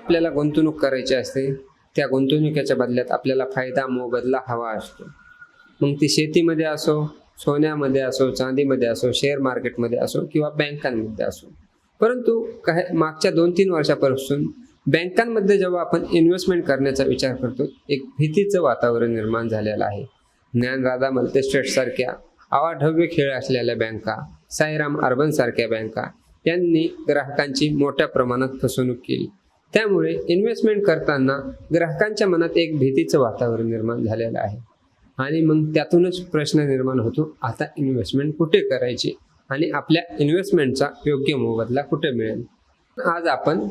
आपल्याला गुंतवणूक करायची असते, त्या गुंतवणुकीच्या बदल्यात आपल्याला फायदा मोबदला हवा असतो. मग ती शेतीमध्ये असो, सोन्यामध्ये असो, चांदीमध्ये असो, शेअर मार्केटमध्ये असो किंवा बँकांमध्ये असो. परंतु मागच्या 2-3 वर्षापासून बँकांमध्ये जेव्हा आपण इन्व्हेस्टमेंट करण्याचा विचार करतो, एक भीतीचं वातावरण निर्माण झालेलं आहे. ज्ञानराधा मल्टीस्टेटसारख्या अवाढव्य खेळ असलेल्या बँका, साईराम अर्बन सारख्या बँका यांनी ग्राहकांची मोठ्या प्रमाणात फसवणूक केली. त्यामुळे इन्व्हेस्टमेंट करताना ग्राहकांच्या मनात एक भीतीचं वातावरण निर्माण झालेलं आहे. आणि मग त्यातूनच प्रश्न निर्माण होतो, आता इन्व्हेस्टमेंट कुठे करायची आणि आपल्या इन्व्हेस्टमेंटचा योग्य मोबदला कुठे मिळेल. आज आपण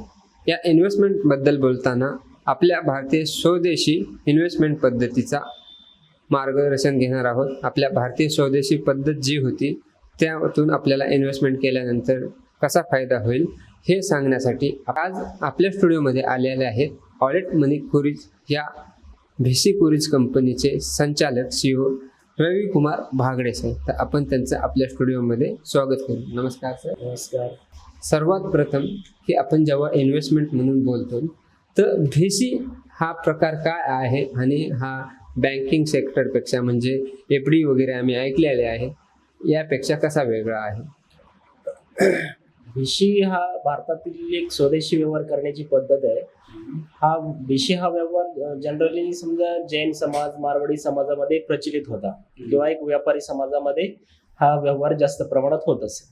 या इन्व्हेस्टमेंटबद्दल बोलताना आपल्या भारतीय स्वदेशी इन्व्हेस्टमेंट पद्धतीचा मार्गदर्शन घेणार आहोत. आपल्या भारतीय स्वदेशी पद्धत जी होती त्यातून आपल्याला इन्व्हेस्टमेंट केल्यानंतर कसा फायदा होईल हे सांगण्यासाठी आज आपल्या स्टुडिओमध्ये आलेले आहेत ऑलेट मनी कुरीज या VC कुरीज कंपनीचे संचालक CEO रविकुमार भागडे सर. तर आपण त्यांचं आपल्या स्टुडिओमध्ये स्वागत करू. नमस्कार सर. नमस्कार. सर्वात प्रथम की आपण जेव्हा इन्व्हेस्टमेंट म्हणून बोलतो तर VC हा प्रकार काय आहे आणि हा बँकिंग सेक्टरपेक्षा म्हणजे FD वगैरे आम्ही ऐकलेले आहे यापेक्षा कसा वेगळा आहे? VC हा भारतातील एक स्वदेशी व्यवहार करण्याची पद्धत आहे. हा VC हा व्यवहार जनरली समजा जैन समाज, मारवाडी समाजामध्ये प्रचलित होता किंवा एक व्यापारी समाजामध्ये हा व्यवहार जास्त प्रमाणात होत असे.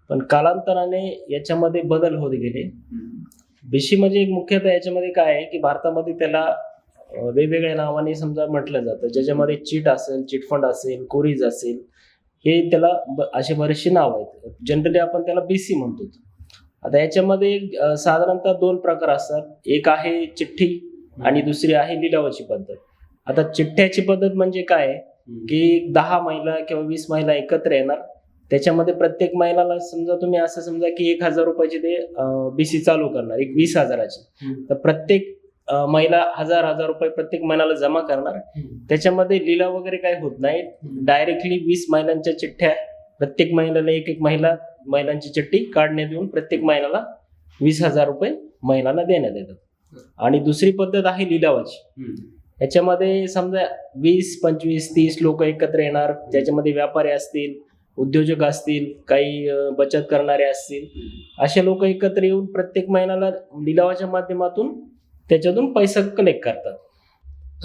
पण कालांतराने याच्यामध्ये बदल होत गेले. VC म्हणजे एक मुख्यतः याच्यामध्ये काय आहे की भारतामध्ये त्याला वेगवेगळ्या नावाने समजा म्हटलं जातं, ज्याच्यामध्ये चिट असेल, चिटफंड असेल, कुरीज असेल, हे त्याला असे बरेचसे नाव आहेत. जनरली आपण त्याला BC म्हणतो. आता याच्यामध्ये साधारणतः 2 प्रकार असतात. एक आहे चिठ्ठी आणि दुसरी आहे लिलावाची पद्धत. आता चिठ्ठ्याची पद्धत म्हणजे काय की 10 महिला किंवा 20 महिला एकत्र येणार, त्याच्यामध्ये प्रत्येक महिलाला समजा तुम्ही असं समजा की 1000 रुपयाची ते BC चालू करणार, एक 20,000ची. तर प्रत्येक महिला 1000 रुपये प्रत्येक महिन्याला जमा करणार. त्याच्यामध्ये लिलाव वगैरे काही होत नाही. डायरेक्टली 20 महिलांच्या चिठ्ठ्या प्रत्येक महिन्याला एक महिलांची चिठ्ठी काढण्यात येऊन प्रत्येक महिन्याला 20,000 रुपये महिलांना देण्यात येतात. आणि दुसरी पद्धत आहे लिलावाची. याच्यामध्ये समजा 20, 25, 30 लोक एकत्र येणार, ज्याच्यामध्ये व्यापारी असतील, उद्योजक असतील, काही बचत करणारे असतील, असे लोक एकत्र येऊन प्रत्येक महिन्याला लिलावाच्या माध्यमातून त्याच्यातून पैसा कलेक्ट करतात.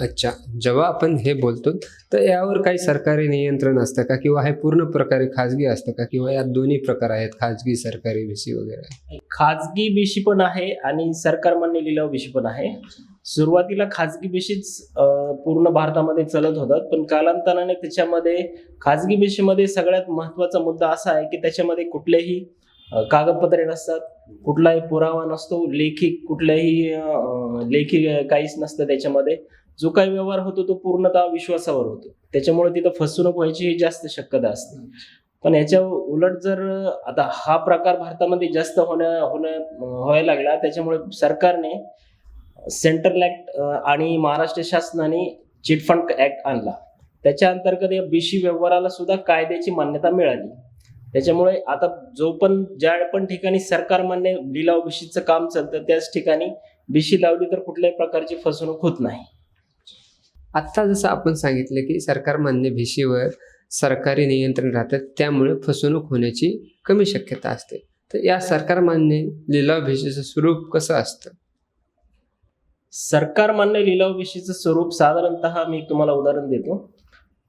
अच्छा, जेव्हा आपण हे बोलतो तर यावर काही सरकारी नियंत्रण असतं का किंवा हे पूर्ण प्रकारे खाजगी असतं का किंवा यात दोन्ही प्रकार आहेत, खाजगी सरकारी VC वगैरे? खाजगी BC पण आहे आणि सरकारमान्य लिलाव BC पण आहे. सुरुवातीला खाजगी BCच पूर्ण भारतामध्ये चलत होतात, पण कालांतराने त्याच्यामध्ये खाजगी BC मध्ये सगळ्यात महत्वाचा मुद्दा असा आहे की त्याच्यामध्ये कुठलेही कागदपत्रे नसतात, कुठलाही पुरावा नसतो, लेखी काहीच नसतं. त्याच्यामध्ये जो काही व्यवहार होतो तो पूर्णतः विश्वासावर होतो. त्याच्यामुळे तिथं फसवणूक व्हायची जास्त शक्यता असते. पण याच्या उलट जर आता हा प्रकार भारतामध्ये जास्त व्हायला लागला, त्याच्यामुळे सरकारने सेंट्रल ऍक्ट आणि महाराष्ट्र शासनाने चिटफंड ऍक्ट आणला. त्याच्या अंतर्गत या BC व्यवहाराला सुद्धा कायद्याची मान्यता मिळाली. त्याच्यामुळे आता ज्या पण ठिकाणी सरकारमान्य लिलाव BCचं काम चालतं त्याच ठिकाणी BC लावली तर कुठल्याही प्रकारची फसवणूक होत नाही. आत्ता जसं आपण सांगितलं की सरकारमान्य VCवर सरकारी नियंत्रण राहतं, त्यामुळे फसवणूक होण्याची कमी शक्यता असते. तर या सरकारमान्य लिलाव VCचं स्वरूप कसं असतं? सरकारमान्य लिलाव BCचं स्वरूप साधारणतः मी तुम्हाला उदाहरण देतो.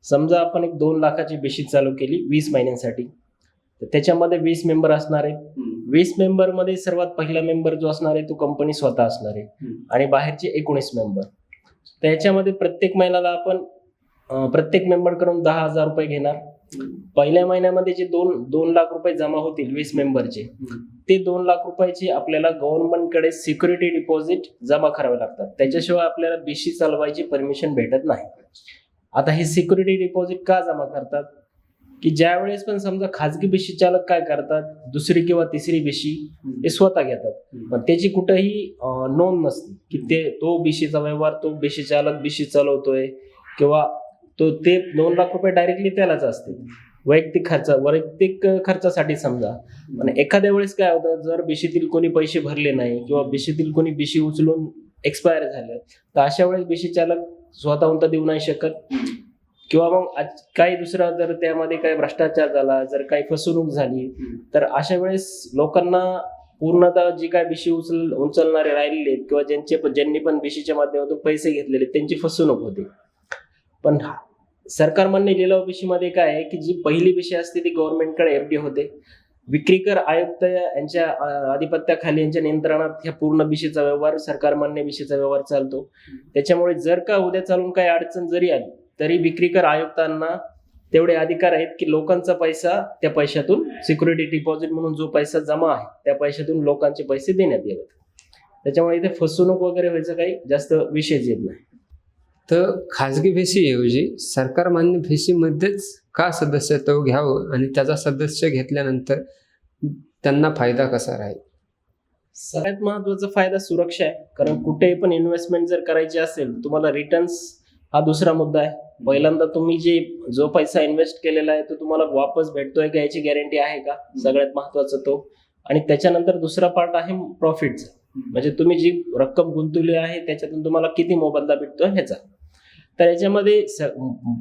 समजा आपण एक 2 लाखाची BC चालू केली 20 महिन्यांसाठी. तर त्याच्यामध्ये 20 मेंबर असणार आहेत. 20 मेंबरमध्ये सर्वात पहिला मेंबर जो असणार आहे तो कंपनी स्वतः असणार आहे आणि बाहेरचे 19 मेंबर. त्याच्यामध्ये प्रत्येक महिन्याला आपण प्रत्येक मेंबरकडून 10,000 रुपये घेणार. पहिल्या महिन्यामध्ये जे 2 लाख रुपये जमा होतील 20 मेंबरचे, ते 2 लाख रुपयाची आपल्याला गव्हर्नमेंटकडे सिक्युरिटी डिपॉझिट जमा करावे लागतात. त्याच्याशिवाय आपल्याला BC चालवायची परमिशन भेटत नाही. आता हे सिक्युरिटी डिपॉझिट का जमा करतात की ज्या वेळेस पण समजा खाजगी BC चालक काय करतात, दुसरी किंवा तिसरी BC हे स्वतः घेतात, पण त्याची कुठेही नोंद नसते की तो BCचा व्यवहार तो BC चालक BC चालवतोय किंवा ते 2 लाख रुपये डायरेक्टली त्यालाच असते. वैयक्तिक खर्चासाठी समजा. पण एखाद्या वेळेस काय होतं, जर बीशीतील कोणी पैसे भरले नाही किंवा बीशीतील कोणी बीशी उचलून एक्सपायर झालं, तर अशा वेळेस बीशी चालक स्वतःहून तर देऊ नाही शकत. किंवा मग काही दुसरा जर त्यामध्ये काही भ्रष्टाचार झाला, जर काही फसवणूक झाली, तर अशा वेळेस लोकांना पूर्णतः जी काय बीशी उचलणारे राहिलेले आहेत किंवा ज्यांनी पण बीशीच्या माध्यमातून पैसे घेतलेले त्यांची फसवणूक होते. पण सरकार मान्य लिलाव बीशीमध्ये काय आहे की जी पहिली बीशी असते ती गव्हर्नमेंटकडे एफडी होते. विक्रीकर आयुक्त यांच्या आधिपत्याखाली, यांच्या नियंत्रणात ह्या पूर्ण बीशीचा व्यवहार, सरकार मान्य बीशीचा व्यवहार चालतो. त्याच्यामुळे जर का उद्या चालून काही अडचण जरी आली तरी विक्रीकर आयुक्तांना तेवढे अधिकार आहेत की लोकांचा पैसा, त्या पैशातून सिक्युरिटी डिपॉझिट म्हणून जो पैसा जमा आहे त्या पैशातून लोकांचे पैसे देण्यात यावेत. त्याच्यामुळे इथे फसवणूक वगैरे व्हायचं काही जास्त विषयच येत नाही. तर खाजगी भेशीऐवजी सरकार मान्य भेशीमध्येच का सदस्यत्व घ्यावं आणि त्याचा सदस्य घेतल्यानंतर त्यांना फायदा कसा राहील? सगळ्यात महत्वाचा फायदा सुरक्षा आहे. कारण कुठेही पण इन्व्हेस्टमेंट जर करायची असेल तुम्हाला रिटर्न्स हा दुसरा मुद्दा आहे. पहिल्यांदा तुम्ही जो पैसा इन्व्हेस्ट केलेला आहे तो तुम्हाला वापस भेटतोय का याची गॅरंटी आहे का, सगळ्यात महत्वाचं तो. आणि त्याच्यानंतर दुसरा पार्ट आहे प्रॉफिटचा, म्हणजे तुम्ही जी रक्कम गुंतवली आहे त्याच्यातून तुम्हाला किती मोबदला भेटतोय ह्याचा. तर याच्यामध्ये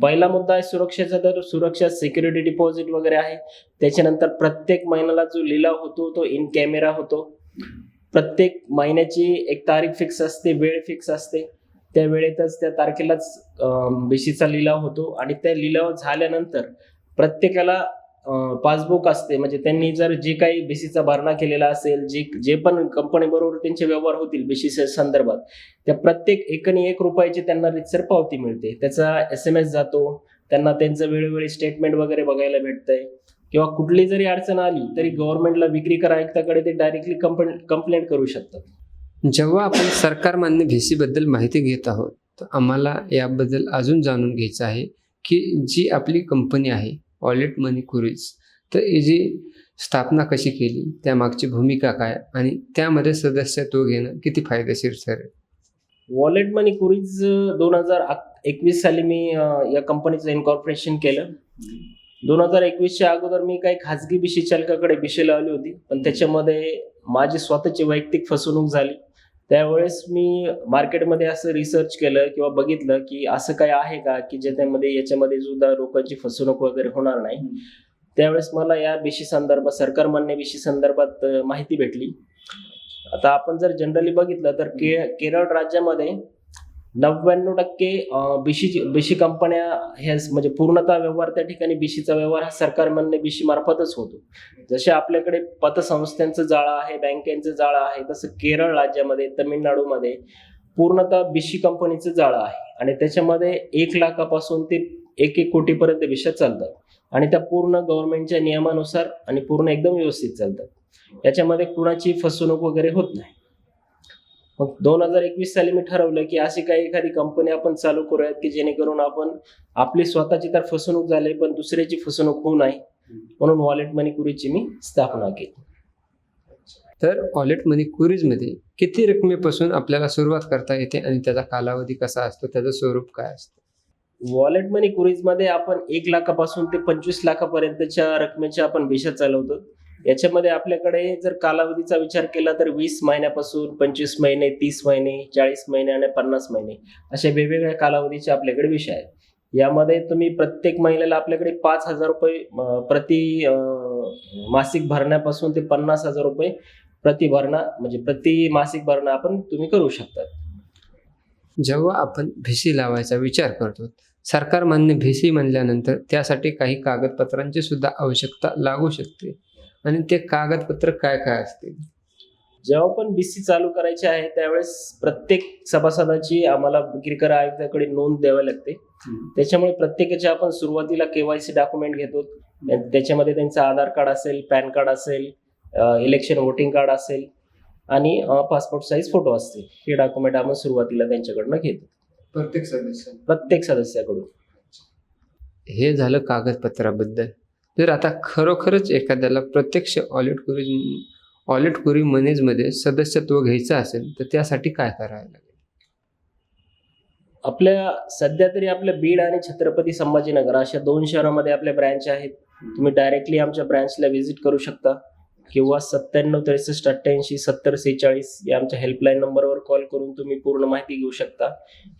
पहिला मुद्दा आहे सुरक्षेचा. तर सुरक्षा, सिक्युरिटी डिपॉझिट वगैरे आहे. त्याच्यानंतर प्रत्येक महिन्याला जो लिलाव होतो तो इन कॅमेरा होतो. प्रत्येक महिन्याची एक तारीख फिक्स असते, वेळ फिक्स असते, त्या वेळेतच त्या तारखेलाच बीशीचा लिलाव होतो. आणि त्या लिलाव झाल्यानंतर प्रत्येकाला पासबुक असते, म्हणजे त्यांनी जर जे काही बीसीचा भरणा केलेला असेल, जे पण कंपनी बरोबर त्यांचे व्यवहार होतील बीसीच्या संदर्भात, त्या प्रत्येक एकनी ₹1 त्यांना रितसर पावती मिळते. त्याचा SMS जातो त्यांना, त्यांचं वेळोवेळी स्टेटमेंट वगैरे बघायला भेटतंय. किंवा कुठली जरी अडचण आली तरी गव्हर्नमेंटला विक्रीकर आयुक्ताकडे ते डायरेक्टली कंप्लेंट करू शकतात. जेव्हा आपण सरकार मान्य भेशीबद्दल माहिती घेत आहोत तर आम्हाला याबद्दल अजून जाणून घ्यायचं आहे की जी आपली कंपनी आहे वॉलेट मनी कुरीज, तर ही जी स्थापना कशी केली, त्यामागची भूमिका काय आणि त्यामध्ये सदस्यत्व घेणं किती फायदेशीर ठरेल? वॉलेट मनी कुरीज 2021 साली मी या कंपनीचं इन्कॉर्पोरेशन केलं. 2021च्या अगोदर मी काही खाजगी बीशी चालकाकडे बीशी लावली होती, पण त्याच्यामध्ये माझी स्वतःची वैयक्तिक फसवणूक झाली. त्यावेळेस मी मार्केटमध्ये असं रिसर्च केलं किंवा बघितलं की असं काय आहे का की याच्यामध्ये सुद्धा लोकांची फसवणूक वगैरे होणार नाही. त्यावेळेस मला या बीशी संदर्भात, सरकार मान्य बीशी संदर्भात माहिती भेटली. आता आपण जर जनरली बघितलं तर केरळ राज्यामध्ये 99% बीशी कंपन्या ह्या, म्हणजे पूर्णतः व्यवहार त्या ठिकाणी बीशीचा व्यवहार हा सरकार मान्य बीशी मार्फतच होतो. जसे आपल्याकडे पतसंस्थांचं जाळं आहे, बँकेचं जाळं आहे, तसं केरळ राज्यामध्ये, तमिळनाडूमध्ये पूर्णतः बीशी कंपनीचं जाळं आहे. आणि त्याच्यामध्ये 1 लाखापासून ते 1 कोटीपर्यंत बीशा चालतात. आणि त्या पूर्ण गव्हर्नमेंटच्या नियमानुसार आणि पूर्ण एकदम व्यवस्थित चालतात. याच्यामध्ये कुणाची फसवणूक वगैरे होत नाही. मग 2021 साली मी ठरवलं की अशी काही एखादी कंपनी आपण चालू करूयात की जेणेकरून आपण आपली स्वतःची तर फसवणूक झाली पण दुसऱ्याची फसवणूक होऊ नये, म्हणून वॉलेट मनी कुरीजची मी स्थापना केली. तर वॉलेट मनी कुरीजमध्ये किती रकमेपासून आपल्याला सुरुवात करता येते आणि त्याचा कालावधी कसा असतो, त्याचं स्वरूप काय असतं? वॉलेट मनी कुरीजमध्ये आपण 1 लाखापासून ते 25 लाखापर्यंतच्या रकमेच्या आपण बीशा चालवतो. याच्यामध्ये आपल्याकडे जर कालावधीचा विचार केला तर 20 महिन्यापासून 25 महिने, 30 महिने, 40 महिने आणि 50 महिने अशा वेगवेगळ्या कालावधीचे आपल्याकडे विषय आहेत. यामध्ये तुम्ही प्रत्येक महिन्याला आपल्याकडे ₹5,000 प्रति मासिक भरण्यापासून ते ₹50,000 प्रति भरणा, म्हणजे प्रति मासिक भरणा तुम्ही करू शकता. जेव्हा आपण भेशी लावायचा विचार करतो, सरकार मान्य भेशी म्हणल्यानंतर त्यासाठी काही कागदपत्रांची सुद्धा आवश्यकता लागू शकते आणि ते कागदपत्र काय काय असतील? जेव्हा पण बीसी चालू करायची आहे त्यावेळेस प्रत्येक सभासदाची आम्हाला विक्रीकर आयुक्ताकडे नोंद द्यावी लागते. त्याच्यामुळे प्रत्येकाचे आपण सुरुवातीला KYC डॉक्युमेंट घेतो. त्याच्यामध्ये त्यांचं आधार कार्ड असेल, पॅन कार्ड असेल, इलेक्शन वोटिंग कार्ड असेल आणि पासपोर्ट साईज फोटो असतील. हे डॉक्युमेंट आपण सुरुवातीला त्यांच्याकडनं घेतो, प्रत्येक सदस्याकडून. हे झालं कागदपत्राबद्दल. जर आता खरोखरच एखाद्याला प्रत्यक्ष वॉलेट कुरी मनीजमध्ये सदस्यत्व घ्यायचं असेल तर त्यासाठी काय करायला लागेल? सध्या तरी आपल्या बीड आणि छत्रपती संभाजीनगर अशा 2 शहरामध्ये आपल्या ब्रँच आहेत. तुम्ही डायरेक्टली आमच्या ब्रँचला व्हिजिट करू शकता किंवा 9763887046 या आमच्या हेल्पलाईन नंबरवर कॉल करून तुम्ही पूर्ण माहिती घेऊ शकता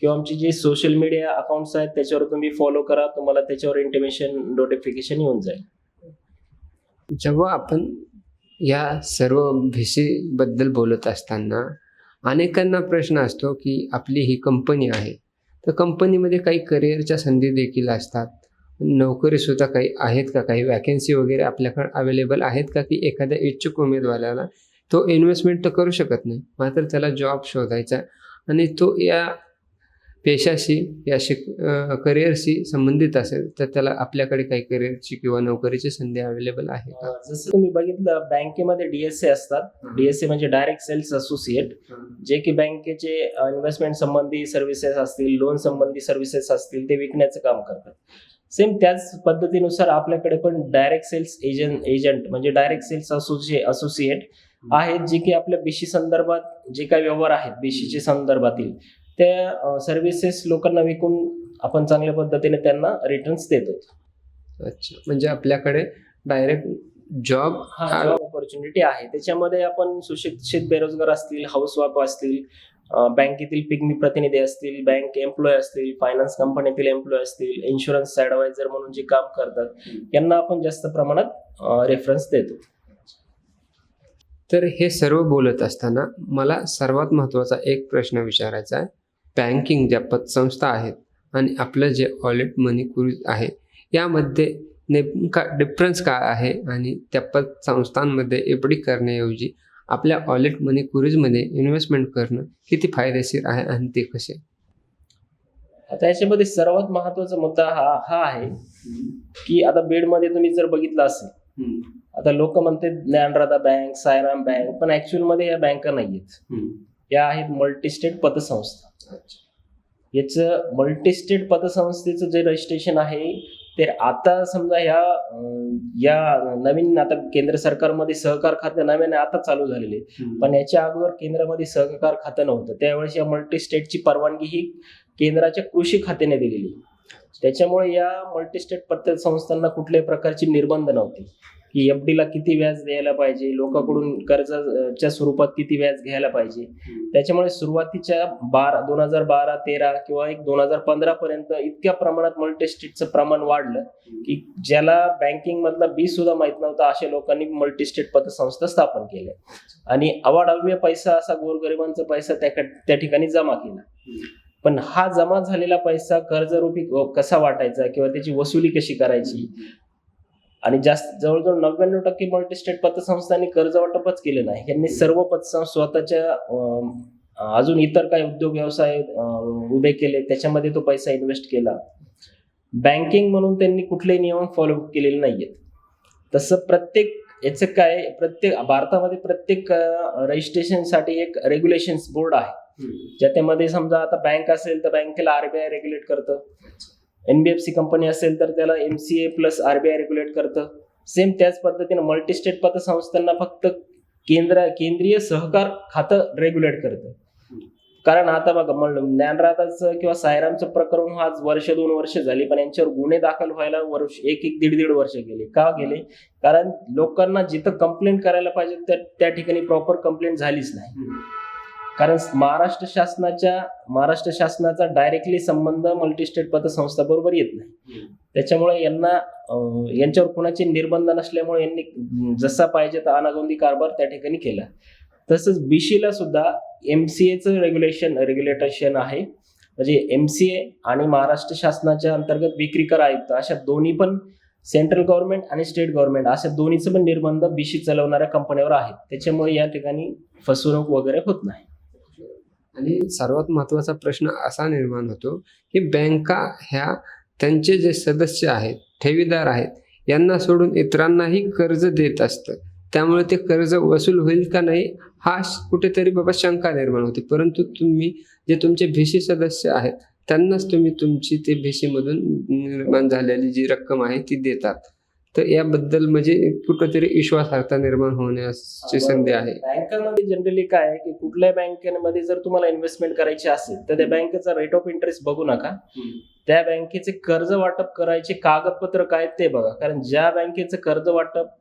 किंवा आमचे जे सोशल मीडिया अकाउंट्स आहेत त्याच्यावर तुम्ही फॉलो करा, तुम्हाला त्याच्यावर इंटिमेशन नोटिफिकेशन येऊन जाईल. जेव्हा आपण या सर्व बद्दल बोलत असताना अनेकांना प्रश्न असतो की आपली ही कंपनी आहे, तर कंपनीमध्ये काही करिअरच्या संधी देखील असतात, नोकरीसुद्धा काही आहेत का, काही वॅकन्सी वगैरे आपल्याकडे अवेलेबल आहेत का, की एखाद्या इच्छुक उमेदवाराला तो इन्व्हेस्टमेंट तर करू शकत नाही, मात्र त्याला जॉब शोधायचा आणि तो या पेशाशी या करिअरशी संबंधित असेल तर त्याला आपल्याकडे काही करिअरची किंवा नोकरीची संधी अवेलेबल आहे का? जसं तुम्ही बघितलं बँकेमध्ये DSA असतात. DSA म्हणजे डायरेक्ट सेल्स असोसिएट, जे की बँकेचे इन्व्हेस्टमेंट संबंधी सर्व्हिसेस असतील, लोन संबंधी सर्व्हिसेस असतील ते विकण्याचं काम करतात. सेम त्याच पद्धतीनुसार आपल्याकडे पण डायरेक्ट सेल्स एजंट म्हणजे डायरेक्ट सेल्स असोसिएट आहेत, जे की आपल्या BC संदर्भात जे काही व्यवहार आहेत BCचे संदर्भातील त्या सर्व्हिसेस लोकांना विकून आपण चांगल्या पद्धतीने त्यांना रिटर्न्स देतो. अच्छा, म्हणजे आपल्याकडे डायरेक्ट जॉब ऑपॉर्च्युनिटी आहे. त्याच्यामध्ये आपण सुशिक्षित बेरोजगार असतील, हाऊसवाईफ असतील, बँकेतील पिगमी प्रतिनिधी असतील, बँक एम्प्लॉय असतील, फायनान्स कंपनीतील एम्प्लॉय असतील, इन्शुरन्स ॲडवायझर म्हणून जे काम करतात यांना आपण जास्त प्रमाणात रेफरन्स देतो. तर हे सर्व बोलत असताना मला सर्वात महत्त्वाचा एक प्रश्न विचारायचा आहे. बँकिंग ज्या पतसंस्था आहेत आणि आपलं जे ऑलेट मनी क्रुज आहे यामध्ये नेमका डिफरन्स काय आहे आणि त्या पतसंस्थांमध्ये FD करण्याऐवजी आपल्या ऑलेट मनी क्रुजमध्ये इन्व्हेस्टमेंट करणं किती फायदेशीर आहे आणि ते कसे? आता याच्यामध्ये सर्वात महत्त्वाचा मुद्दा हा आहे की आता बीडमध्ये तुम्ही जर बघितलं असेल, आता लोक म्हणते ज्ञानराधा बँक, सायराम बँक, पण ऍक्च्युअल मध्ये या बँका नाहीयेत. या आहेत मल्टीस्टेट पतसंस्था. याचं मल्टीस्टेट पतसंस्थेचं जे रजिस्ट्रेशन आहे ते आता समजा या नवीन आता केंद्र सरकारमध्ये सहकार खातं नव्याने आता चालू झालेले, पण याच्या अगोदर केंद्रामध्ये सहकार खातं नव्हतं. त्यावेळेस या मल्टीस्टेटची परवानगी ही केंद्राच्या कृषी खात्याने दिलेली. त्याच्यामुळे या मल्टीस्टेट पतसंस्थांना कुठल्याही प्रकारची निर्बंध नव्हते की FD ला किती व्याज द्यायला पाहिजे, लोकांकडून कर्जाच्या स्वरूपात किती व्याज घ्यायला पाहिजे. त्याच्यामुळे सुरुवातीच्या 2012-13 किंवा 2015 पर्यंत इतक्या प्रमाणात मल्टीस्टेटचं प्रमाण वाढलं की ज्याला बँकिंग मधला बी सुद्धा माहित नव्हता अशा लोकांनी मल्टीस्टेट पतसंस्था स्थापन केल्या आणि अवाढव्य पैसा असा गोरगरिबांचा पैसा त्या ठिकाणी जमा केला. पण हा जमा झालेला पैसा कर्जरूपी कसा वाटायचा किंवा त्याची वसुली कशी करायची, आणि जवळजवळ 99% मल्टीस्टेट पतसंस्थांनी कर्ज वाटपच केलं नाही. यांनी सर्व पतसंस्था स्वतःच्या अजून इतर काही उद्योग व्यवसाय उभे केले, त्याच्यामध्ये तो पैसा इन्व्हेस्ट केला. बँकिंग म्हणून त्यांनी कुठलेही नियम फॉलो केलेले नाहीयेत. तसं प्रत्येक भारतामध्ये प्रत्येक रजिस्ट्रेशनसाठी एक रेग्युलेशन्स बोर्ड आहे, ज्याच्यामध्ये समजा आता बँक असेल तर बँकेला RBI रेग्युलेट करतं, NBFC कंपनी असेल तर त्याला MCA प्लस RBI रेग्युलेट करतं. सेम त्याच पद्धतीने मल्टीस्टेट पतसंस्थांना फक्त केंद्रीय सहकार खातं रेग्युलेट करतं. कारण आता बघा ज्ञानराधाचं किंवा सायरामचं प्रकरण आज 1-2 वर्ष झाली, पण यांच्यावर गुन्हे दाखल व्हायला 1-1.5 वर्ष गेले. का गेले? कारण लोकांना जिथं कंप्लेंट करायला पाहिजे त्या ठिकाणी प्रॉपर कंप्लेंट झालीच नाही. कारण महाराष्ट्र शासनाचा डायरेक्टली संबंध मल्टीस्टेट पतसंस्था बरोबर येत नाही. त्याच्यामुळे यांच्यावर कुणाचे निर्बंध नसल्यामुळे यांनी जसा पाहिजे तर अनागोंदी कारभार त्या ठिकाणी केला. तसंच BCला सुद्धा MCAचं रेग्युलेशन आहे. म्हणजे MCA आणि महाराष्ट्र शासनाच्या अंतर्गत विक्री कर आयुक्त अशा दोन्ही पण सेंट्रल गव्हर्नमेंट आणि स्टेट गव्हर्नमेंट अशा दोन्हीचं पण निर्बंध BC चालवणाऱ्या कंपन्यांवर आहेत. त्याच्यामुळे या ठिकाणी फसवणूक वगैरे होत नाही. आणि सर्वात महत्त्वाचा प्रश्न असा निर्माण होतो की बँका ह्या त्यांचे जे सदस्य आहेत, ठेवीदार आहेत, यांना सोडून इतरांनाही कर्ज देत असतं. त्यामुळे ते कर्ज वसूल होईल का नाही हा कुठेतरी बाबा शंका निर्माण होते. परंतु तुम्ही जे तुमचे BC सदस्य आहेत त्यांनाच तुम्ही तुमची ते BC मधून निर्माण झालेली जी रक्कम आहे ती देतात. तर याबद्दल म्हणजे कुठंतरी विश्वासार्हता निर्माण होण्याची संधी आहे. बँकांमध्ये जनरली काय आहे की कुठल्याही बँकेमध्ये जर तुम्हाला इन्व्हेस्टमेंट करायची असेल तर त्या बँकेचा रेट ऑफ इंटरेस्ट बघू नका. त्या बँकेचे कर्ज वाटप करायचे कागदपत्र काय ते बघा. कारण ज्या बँकेचं कर्ज वाटप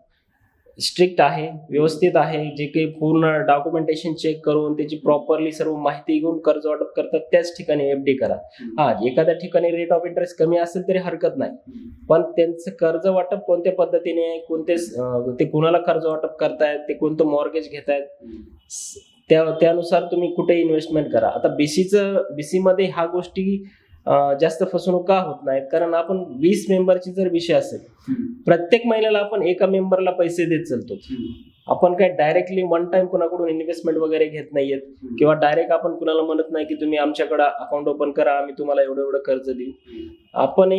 स्ट्रिक्ट आहे, व्यवस्थित आहे, जे काही पूर्ण डॉक्युमेंटेशन चेक करून त्याची प्रॉपरली सर्व माहिती घेऊन कर्ज वाटप करतात त्याच ठिकाणी एफडी करा. हा, एखाद्या ठिकाणी रेट ऑफ इंटरेस्ट कमी असेल तरी हरकत नाही, पण त्यांचं कर्ज वाटप कोणत्या पद्धतीने आहे, ते कुणाला कर्ज वाटप करतायत, ते कोणतं मॉर्गेज घेतायत, त्यानुसार तुम्ही कुठे इन्व्हेस्टमेंट करा. आता बीसी मध्ये ह्या गोष्टी जास्त फसवणूक का होत नाहीत, कारण आपण 20 मेंबरची जर विषय असेल, प्रत्येक महिन्याला आपण एका मेंबरला पैसे देत चालतो. आपण काय डायरेक्टली वन टाइम कुणाकडून इन्व्हेस्टमेंट वगैरे घेत नाहीयेत, किंवा डायरेक्ट आपण कुणाला म्हणत नाही की तुम्ही आमच्याकडे अकाउंट ओपन करा, आम्ही तुम्हाला एवढं कर्ज देऊ. आपण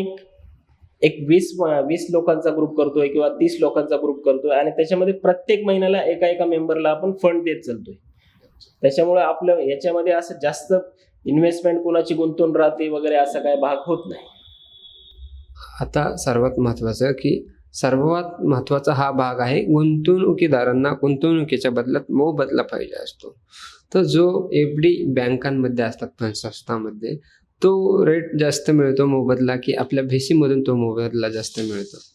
एक 20 लोकांचा ग्रुप करतोय किंवा 30 लोकांचा ग्रुप करतोय आणि त्याच्यामध्ये प्रत्येक महिन्याला एका मेंबरला आपण फंड देत चालतोय. त्याच्यामुळे आपलं याच्यामध्ये असं जास्त इन्व्हेस्टमेंट कोणाची गुंतवून राहते वगैरे असा काय भाग होत नाही. आता सर्वात महत्त्वाचा हा भाग आहे, गुंतवणुकीदारांना गुंतवणुकीच्या बदल्यात मोबदला पाहिजे असतो. तर जो एफडी बँकांमध्ये असतात, संस्थांमध्ये, तो रेट जास्त मिळतो मोबदला, की आपल्या VC मधून तो मोबदला जास्त मिळतो?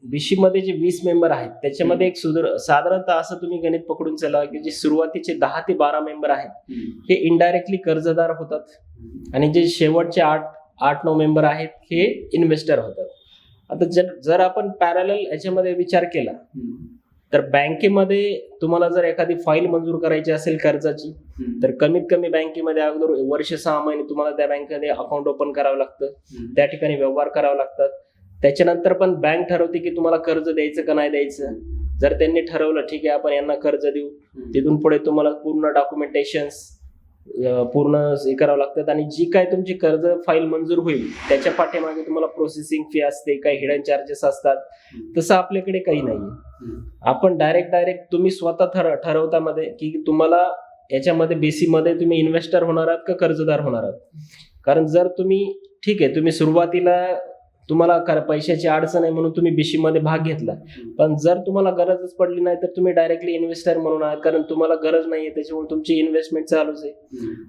बीसी मध्ये जे 20 मेंबर आहेत त्याच्यामध्ये एक साधारणतः असं तुम्ही गणित पकडून चला की जे सुरुवातीचे 10 ते 12 मेंबर आहेत हे इनडायरेक्टली कर्जदार होतात, आणि जे शेवटचे 8-9 मेंबर आहेत हे इन्व्हेस्टर होतात. आता जर आपण पॅरलल याच्यामध्ये विचार केला तर बँकेमध्ये तुम्हाला जर एखादी फाईल मंजूर करायची असेल कर्जाची, तर कमीत कमी बँकेमध्ये अगोदर वर्ष 6 महिने तुम्हाला त्या बँकेमध्ये अकाउंट ओपन करावं लागतं, त्या ठिकाणी व्यवहार करावे लागतात. त्याच्यानंतर पण बँक ठरवते की तुम्हाला कर्ज द्यायचं का नाही द्यायचं. जर त्यांनी ठरवलं ठीक आहे आपण यांना कर्ज देऊ, तिथून पुढे तुम्हाला पूर्ण डॉक्युमेंटेशन्स पूर्ण हे करावं लागतात, आणि जी काय तुमची कर्ज फाईल मंजूर होईल त्याच्या पाठीमागे तुम्हाला प्रोसेसिंग फी असते, काही हिडन चार्जेस असतात. तसं आपल्याकडे काही नाहीये. आपण डायरेक्ट तुम्ही स्वतः ठरवता मध्ये की तुम्हाला याच्यामध्ये बीसी मध्ये तुम्ही इन्व्हेस्टर होणार आहात का कर्जदार होणार आहात. कारण जर तुम्ही ठीक आहे तुम्ही सुरुवातीला तुम्हाला पैशाची अडचण आहे म्हणून तुम्ही बीसी मध्ये भाग घेतला, पण जर तुम्हाला गरजच पडली नाही तर तुम्ही डायरेक्टली इन्व्हेस्टर म्हणून आहात, कारण तुम्हाला गरज नाहीये त्याच्यामुळे तुमची इन्व्हेस्टमेंट चालूच आहे.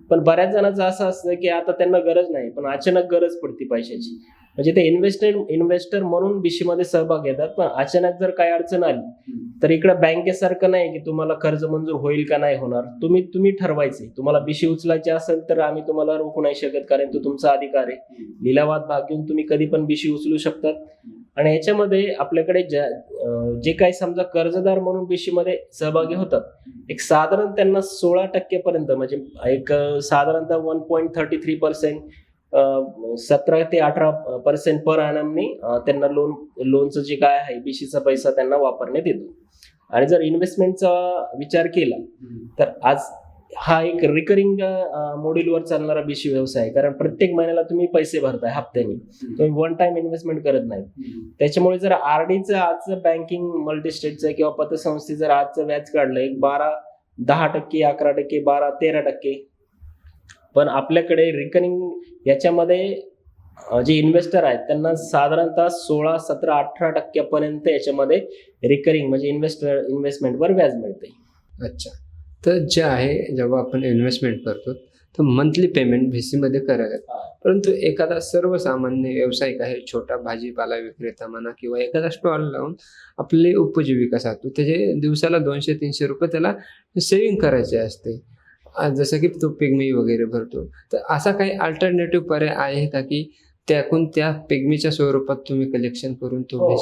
पण बऱ्याच जणांचं असं असतं की आता त्यांना गरज नाही पण अचानक गरज पडते पैशाची, म्हणजे ते इन्व्हेस्टर म्हणून बीसी मध्ये सहभाग घेतात. पण अचानक जर काही अडचण आली तर इकडे बँकेसारखं नाही की तुम्हाला कर्ज मंजूर होईल का नाही होणार, तुम्ही ठरवायचे. तुम्हाला बीसी उचलायची असेल तर आम्ही तुम्हाला रोखू नाही शकत, कारण तो तुमचा अधिकार आहे. लिलावात भाग घेऊन तुम्ही कधी पण बीसी उचलू शकतात. आणि याच्यामध्ये आपल्याकडे जे काही समजा कर्जदार म्हणून बीसी मध्ये सहभागी होतात, एक साधारण त्यांना 16% पर्यंत, म्हणजे एक साधारणतः 1.33%, 17 ते 18% पर ॲनमनी त्यांना लोनचं जे काय आहे बीसीचा पैसा त्यांना वापरण्यात येतो. आणि जर इन्व्हेस्टमेंटचा विचार केला तर आज हा एक रिकरिंग मॉड्यूलवर चालणारा बीसी व्यवसाय आहे, कारण प्रत्येक महिन्याला तुम्ही पैसे भरताय हप्त्याने, तुम्ही वन टाइम इन्व्हेस्टमेंट करत नाही. त्याच्यामुळे जर आरडीचं आजचं बँकिंग मल्टीस्टेटचं किंवा पतसंस्थेचं जर आजचं व्याज काढलं एक 10%, 11%, 12-13%, पण आपल्याकडे रिकरिंग याच्यामध्ये जे इन्व्हेस्टर आहेत त्यांना साधारणतः 16, 17, 18% पर्यंत याच्यामध्ये रिकरिंग म्हणजे इन्व्हेस्टमेंटवर व्याज मिळते. अच्छा, तर जे आहे जेव्हा आपण इन्व्हेस्टमेंट करतो तर मंथली पेमेंट VC मध्ये करायला, परंतु एखादा सर्वसामान्य व्यावसायिक आहे, छोटा भाजीपाला विक्रेता म्हणा किंवा एखादा स्टॉल लावून आपली उपजीविका साधतो, त्याचे दिवसाला 200-300 रुपये त्याला सेव्हिंग करायचे असते, जसं की तो पिग्मी वगैरे भरतो. तर असा काही अल्टरनेटिव्ह पर्याय आहे का की त्या पिग्मीच्या स्वरूपात तुम्ही कलेक्शन करून तो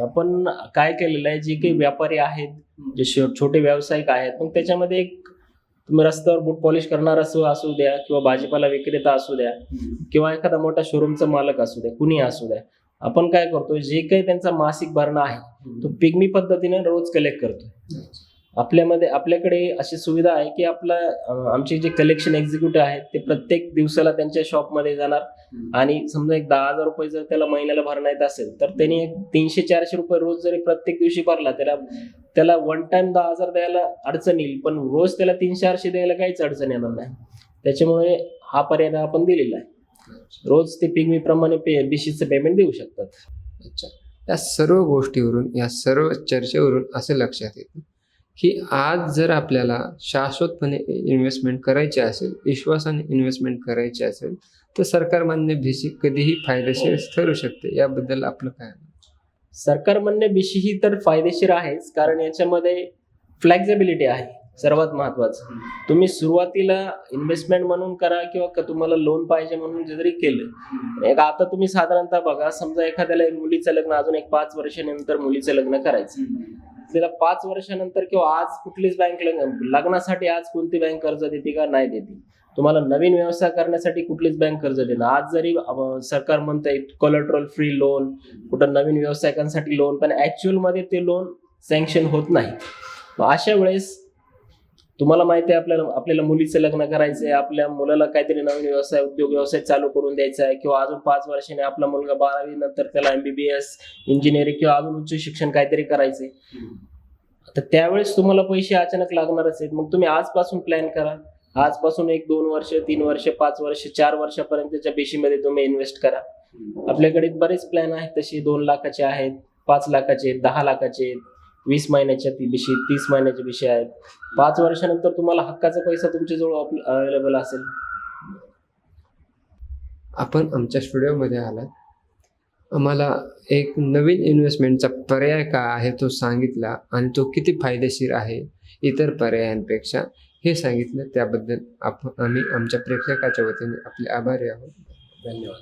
आपण काय केलेलं आहे, जे काही व्यापारी आहेत, जे छोटे व्यावसायिक आहेत, मग त्याच्यामध्ये एक तुम्ही रस्त्यावर बूट पॉलिश करणारा असू द्या किंवा भाजीपाला विक्रेता असू द्या किंवा एखादा मोठा शोरूमचा मालक असू द्या, कुणी असू द्या, आपण काय करतो जे काही त्यांचा मासिक भरणा आहे तो पिग्मी पद्धतीने रोज कलेक्ट करतो. आपल्याकडे अशी सुविधा आहे की आमचे जे कलेक्शन एक्झिक्युटिव्ह आहेत ते प्रत्येक दिवसाला त्यांच्या शॉपमध्ये जाणार, आणि समजा एक 10,000 रुपये जर त्याला महिन्याला भरणा येत असेल तर त्यांनी 300-400 रुपये रोज जरी प्रत्येक दिवशी भरला, त्याला वन टाइम 10,000 द्यायला अडचण येईल, पण रोज त्याला 300-400 द्यायला काहीच अडचण येणार नाही. त्याच्यामुळे हा पर्याय आपण दिलेला आहे. रोज ते पिग्मी प्रमाणे बीसीचं पेमेंट देऊ शकतात. अच्छा, या सर्व गोष्टीवरून, या सर्व चर्चेवरून असं लक्षात येतं की आज जर आपल्याला शाश्वतपणे इन्व्हेस्टमेंट करायची असेल, विश्वासाने इन्व्हेस्टमेंट करायची असेल, तर सरकारमान्य भिशी कधीही फायदेशीर ठरू शकते. याबद्दल आपलं काय? सरकारमान्य बिशी ही तर फायदेशीर आहेच, कारण याच्यामध्ये फ्लेक्झिबिलिटी आहे सर्वात महत्वाचं. तुम्ही सुरुवातीला इन्व्हेस्टमेंट म्हणून करा किंवा तुम्हाला लोन पाहिजे म्हणून जरी केलं, एक आता तुम्ही साधारणतः बघा, समजा एखाद्याला एक मुलीचं लग्न अजून एक 5 वर्षानंतर मुलीचं लग्न करायचं, तिला 5 वर्षानंतर किंवा आज कुठलीच बँक लग्नासाठी आज कोणती बँक कर्ज देते का? नाही देते. तुम्हाला नवीन व्यवसाय करण्यासाठी कुठलीच बँक कर्ज देणार. आज जरी सरकार म्हणतंय कोलॅटरल फ्री लोन, कुठं नवीन व्यावसायिकांसाठी लोन, पण ऍक्च्युअल मध्ये ते लोन सँक्शन होत नाही. मग अशा वेळेस तुम्हाला माहिती आहे आपल्याला मुलीचं लग्न करायचंय, आपल्या मुलाला काहीतरी नवीन उद्योग व्यवसाय चालू करून द्यायचा आहे, किंवा अजून 5 वर्षांनी आपला मुलगा 12वी नंतर त्याला MBBS इंजिनिअरिंग किंवा अजून उच्च शिक्षण काहीतरी करायचंय, तर त्यावेळेस तुम्हाला पैसे अचानक लागणारच आहेत. मग तुम्ही आजपासून प्लॅन करा. आजपासून 1-2 वर्ष, 3 वर्ष, 5 वर्ष, 4 वर्षापर्यंतच्या बेशीमध्ये तुम्ही इन्व्हेस्ट करा. आपल्याकडे बरेच प्लॅन आहेत तसे. 2 लाखाचे आहेत, 5 लाखाचे आहेत, 10 लाखाचे आहेत, 20 महिन्याच्या बिशी, 30 महिन्याचे बिशी आहेत. 5 वर्षानंतर तुम्हाला हक्काचा पैसा तुमच्याजवळ अवेलेबल असेल. आपण आमच्या स्टुडिओमध्ये आलात, आम्हाला एक नवीन इन्व्हेस्टमेंटचा पर्याय काय आहे तो सांगितला, आणि तो किती फायदेशीर आहे इतर पर्यायांपेक्षा हे सांगितलं. त्याबद्दल आम्ही आमच्या प्रेक्षकाच्या वतीने आपले आभारी आहोत. धन्यवाद.